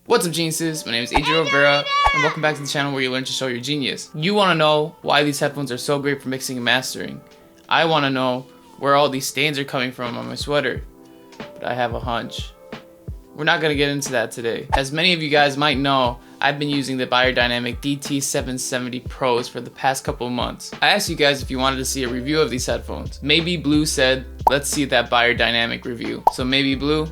What's up, geniuses? My name is Adrian Rivera, and welcome back to the channel where you learn to show your genius. You want to know why these headphones are so great for mixing and mastering. I want to know where all these stains are coming from on my sweater, but I have a hunch. We're not going to get into that today. As many of you guys might know, I've been using the Beyerdynamic DT770 Pros for the past couple of months. I asked you guys if you wanted to see a review of these headphones. Maybe Blue said, let's see that Beyerdynamic review. So maybe Blue,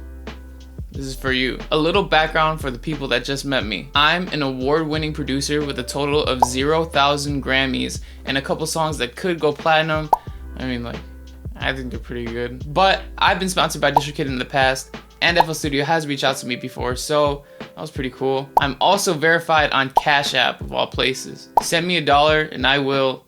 this is for you. A little background for the people that just met me. I'm an award-winning producer with a total of 0,000 Grammys and a couple songs that could go platinum. I think they're pretty good. But I've been sponsored by DistroKid in the past, and FL Studio has reached out to me before, so that was pretty cool. I'm also verified on Cash App, of all places. Send me $1 and I will.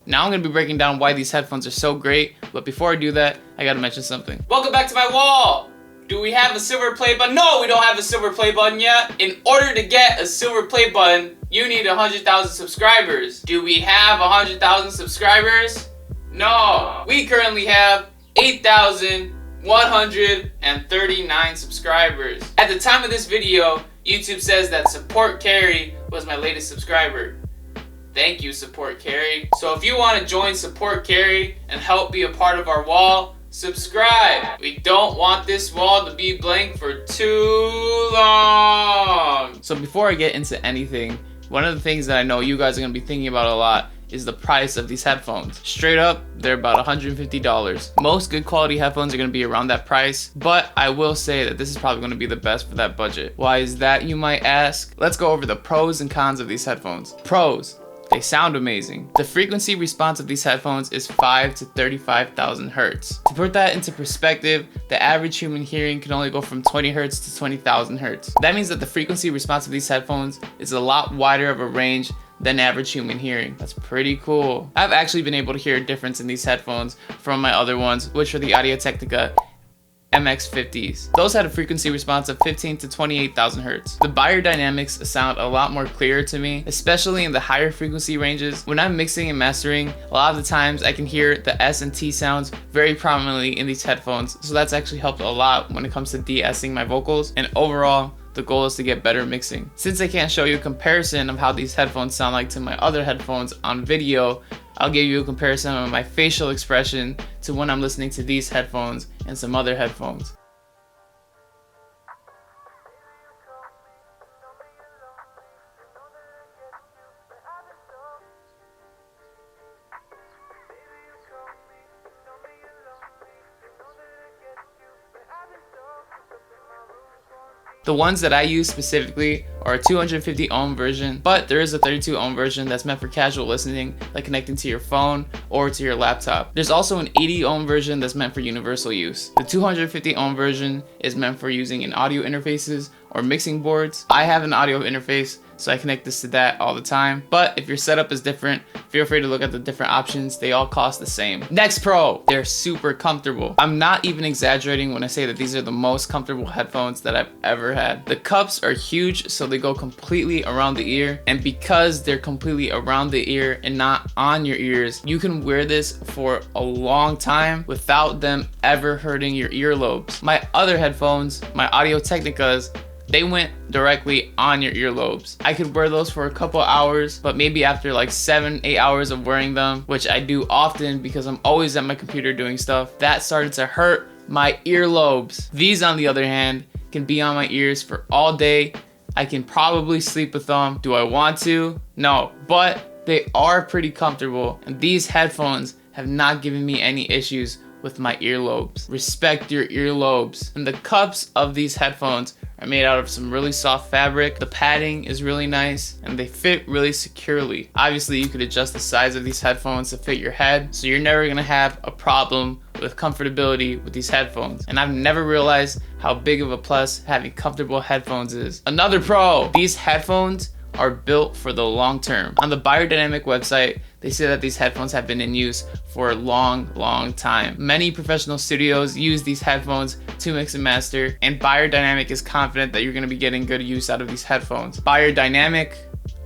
Now I'm going to be breaking down why these headphones are so great, but before I do that, I got to mention something. Welcome back to my wall! Do we have a silver play button? No, we don't have a silver play button yet. In order to get a silver play button, you need 100,000 subscribers. Do we have 100,000 subscribers? No. We currently have 8,139 subscribers. At the time of this video, YouTube says that Support Carrie was my latest subscriber. Thank you, Support Carrie. So if you want to join Support Carrie and help be a part of our wall, subscribe. We don't want this wall to be blank for too long. So before I get into anything, one of the things that I know you guys are going to be thinking about a lot is the price of these headphones. Straight up, they're about $150. Most good quality headphones are going to be around that price, but I will say that this is probably going to be the best for that budget. Why is that, you might ask? Let's go over the pros and cons of these headphones. Pros: they sound amazing. The frequency response of these headphones is 5 to 35,000 hertz. To put that into perspective, the average human hearing can only go from 20 hertz to 20,000 hertz. That means that the frequency response of these headphones is a lot wider of a range than average human hearing. That's pretty cool. I've actually been able to hear a difference in these headphones from my other ones, which are the Audio-Technica MX50s. Those had a frequency response of 15 to 28,000 hertz. The Beyerdynamics sound a lot more clear to me, especially in the higher frequency ranges. When I'm mixing and mastering, a lot of the times I can hear the S and T sounds very prominently in these headphones, so that's actually helped a lot when it comes to de-essing my vocals, and overall, the goal is to get better mixing. Since I can't show you a comparison of how these headphones sound like to my other headphones on video, I'll give you a comparison of my facial expression to when I'm listening to these headphones and some other headphones. The ones that I use specifically are a 250 ohm version, but there is a 32 ohm version that's meant for casual listening, like connecting to your phone or to your laptop. There's also an 80 ohm version that's meant for universal use. The 250 ohm version is meant for using in audio interfaces or mixing boards. I have an audio interface, so I connect this to that all the time. But if your setup is different, feel free to look at the different options. They all cost the same. Next pro, they're super comfortable. I'm not even exaggerating when I say that these are the most comfortable headphones that I've ever had. The cups are huge, so they go completely around the ear. And because they're completely around the ear and not on your ears, you can wear this for a long time without them ever hurting your earlobes. My other headphones, my Audio-Technicas, they went directly on your earlobes. I could wear those for a couple hours, but maybe after like 7-8 hours of wearing them, which I do often because I'm always at my computer doing stuff, that started to hurt my earlobes. These, on the other hand, can be on my ears for all day. I can probably sleep with them. Do I want to? No, but they are pretty comfortable, and these headphones have not given me any issues with my earlobes. Respect your earlobes. And the cups of these headphones are made out of some really soft fabric. The padding is really nice and they fit really securely. Obviously, you could adjust the size of these headphones to fit your head, so you're never gonna have a problem with comfortability with these headphones. And I've never realized how big of a plus having comfortable headphones is. Another pro, these headphones are built for the long term. On the Beyerdynamic website, they say that these headphones have been in use for a long time. Many professional studios use these headphones to mix and master, and Beyerdynamic is confident that you're going to be getting good use out of these headphones. Beyerdynamic,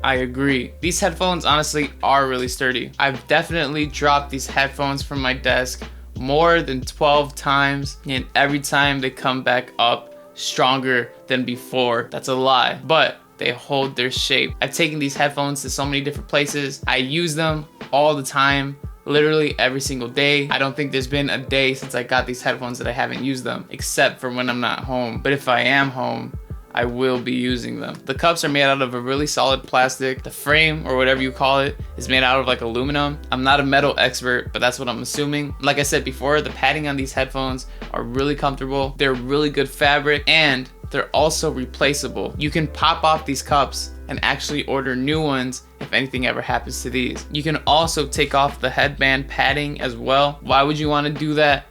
I agree. These headphones honestly are really sturdy. I've definitely dropped these headphones from my desk more than 12 times, and every time they come back up, stronger than before. That's a lie, but they hold their shape. I've taken these headphones to so many different places. I use them all the time, literally every single day. I don't think there's been a day since I got these headphones that I haven't used them, except for when I'm not home. But if I am home, I will be using them. The cups are made out of a really solid plastic. The frame, or whatever you call it, is made out of like aluminum. I'm not a metal expert, but that's what I'm assuming. Like I said before, the padding on these headphones are really comfortable. They're really good fabric, and they're also replaceable. You can pop off these cups and actually order new ones if anything ever happens to these. You can also take off the headband padding as well. Why would you want to do that?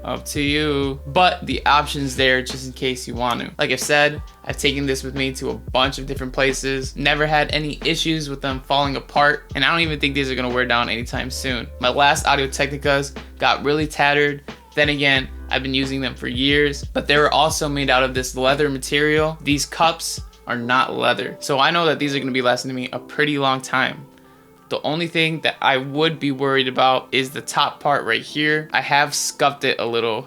Up to you, but the option's there just in case you want to. Like I said, I've taken this with me to a bunch of different places, never had any issues with them falling apart, and I don't even think these are gonna wear down anytime soon. My last Audio-Technicas got really tattered. Then again, I've been using them for years, but they were also made out of this leather material. These cups are not leather, so I know that these are gonna be lasting me a pretty long time. The only thing that I would be worried about is the top part right here. I have scuffed it a little.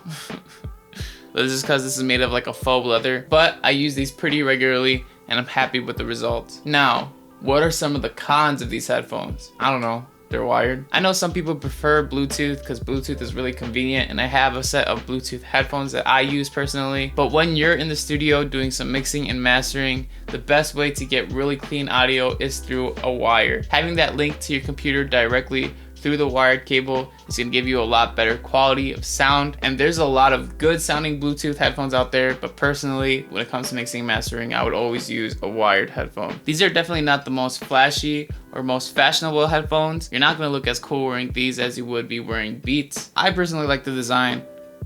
This is because this is made of like a faux leather, but I use these pretty regularly and I'm happy with the results. Now, what are some of the cons of these headphones? I don't know. They're wired. I know some people prefer Bluetooth because Bluetooth is really convenient, and I have a set of Bluetooth headphones that I use personally. But when you're in the studio doing some mixing and mastering, the best way to get really clean audio is through a wire. Having that linked to your computer directly through the wired cable is going to give you a lot better quality of sound. And there's a lot of good sounding Bluetooth headphones out there, but personally, when it comes to mixing and mastering, I would always use a wired headphone. These are definitely not the most flashy or most fashionable headphones. You're not going to look as cool wearing these as you would be wearing Beats. I personally like the design.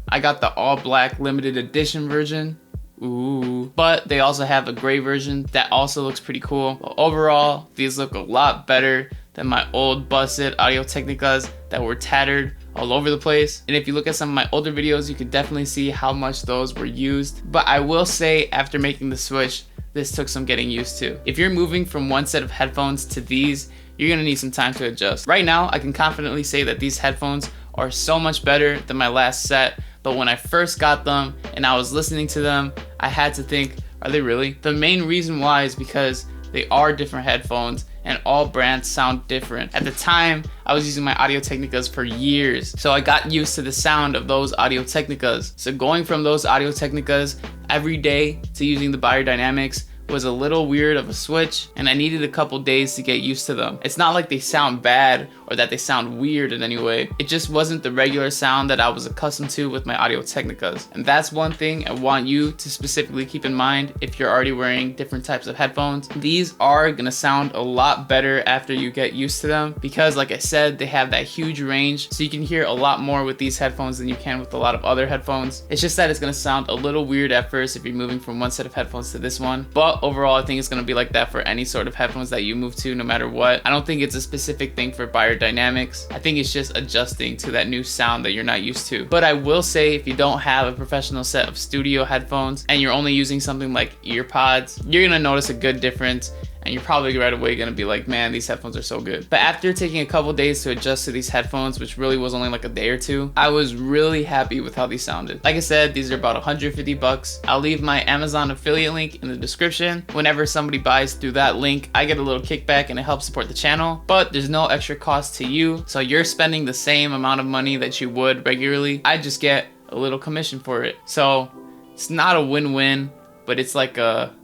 I got the all black limited edition version. Ooh. But they also have a gray version that also looks pretty cool. But overall, these look a lot better than my old busted Audio-Technicas that were tattered all over the place. And if you look at some of my older videos, you can definitely see how much those were used. But I will say, after making the switch, this took some getting used to. If you're moving from one set of headphones to these, you're gonna need some time to adjust. Right now, I can confidently say that these headphones are so much better than my last set. But when I first got them and I was listening to them, I had to think, are they really? The main reason why is because they are different headphones and all brands sound different. At the time, I was using my Audio-Technicas for years, so I got used to the sound of those Audio-Technicas. So going from those Audio-Technicas every day to using the Beyerdynamics was a little weird of a switch, and I needed a couple days to get used to them. It's not like they sound bad or that they sound weird in any way. It just wasn't the regular sound that I was accustomed to with my Audio-Technicas. And that's one thing I want you to specifically keep in mind if you're already wearing different types of headphones. These are gonna sound a lot better after you get used to them because, like I said, they have that huge range, so you can hear a lot more with these headphones than you can with a lot of other headphones. It's just that it's gonna sound a little weird at first if you're moving from one set of headphones to this one, but overall I think it's gonna be like that for any sort of headphones that you move to, no matter what. I don't think it's a specific thing for Beyerdynamics. I think it's just adjusting to that new sound that you're not used to. But I will say, if you don't have a professional set of studio headphones and you're only using something like ear pods, you're gonna notice a good difference, and you're probably right away gonna be like, man, these headphones are so good. But after taking a couple days to adjust to these headphones, which really was only like a day or two, I was really happy with how these sounded. Like I said, these are about 150 bucks. I'll leave my Amazon affiliate link in the description. Whenever somebody buys through that link, I get a little kickback and it helps support the channel, but there's no extra cost to you. So you're spending the same amount of money that you would regularly. I just get a little commission for it. So it's not a win-win, but it's like a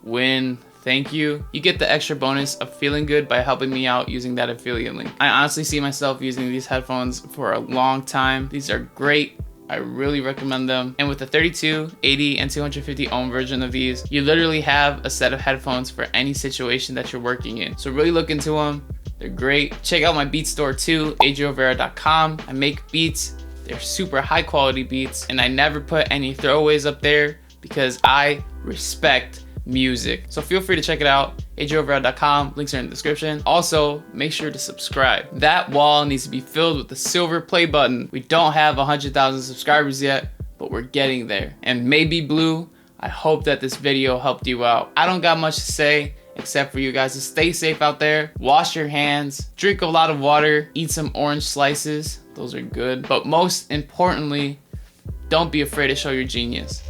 win. Thank you. You get the extra bonus of feeling good by helping me out using that affiliate link. I honestly see myself using these headphones for a long time. These are great. I really recommend them. And with the 32, 80, and 250 ohm version of these, you literally have a set of headphones for any situation that you're working in. So really look into them. They're great. Check out my beats store too, adriovera.com. I make beats. They're super high quality beats, and I never put any throwaways up there because I respect music. So feel free to check it out, adriovera.com, links are in the description. Also, make sure to subscribe. That wall needs to be filled with the silver play button. We don't have 100,000 subscribers yet, but we're getting there. And maybe Blue, I hope that this video helped you out. I don't got much to say except for you guys to stay safe out there, wash your hands, drink a lot of water, eat some orange slices, those are good. But most importantly, don't be afraid to show your genius.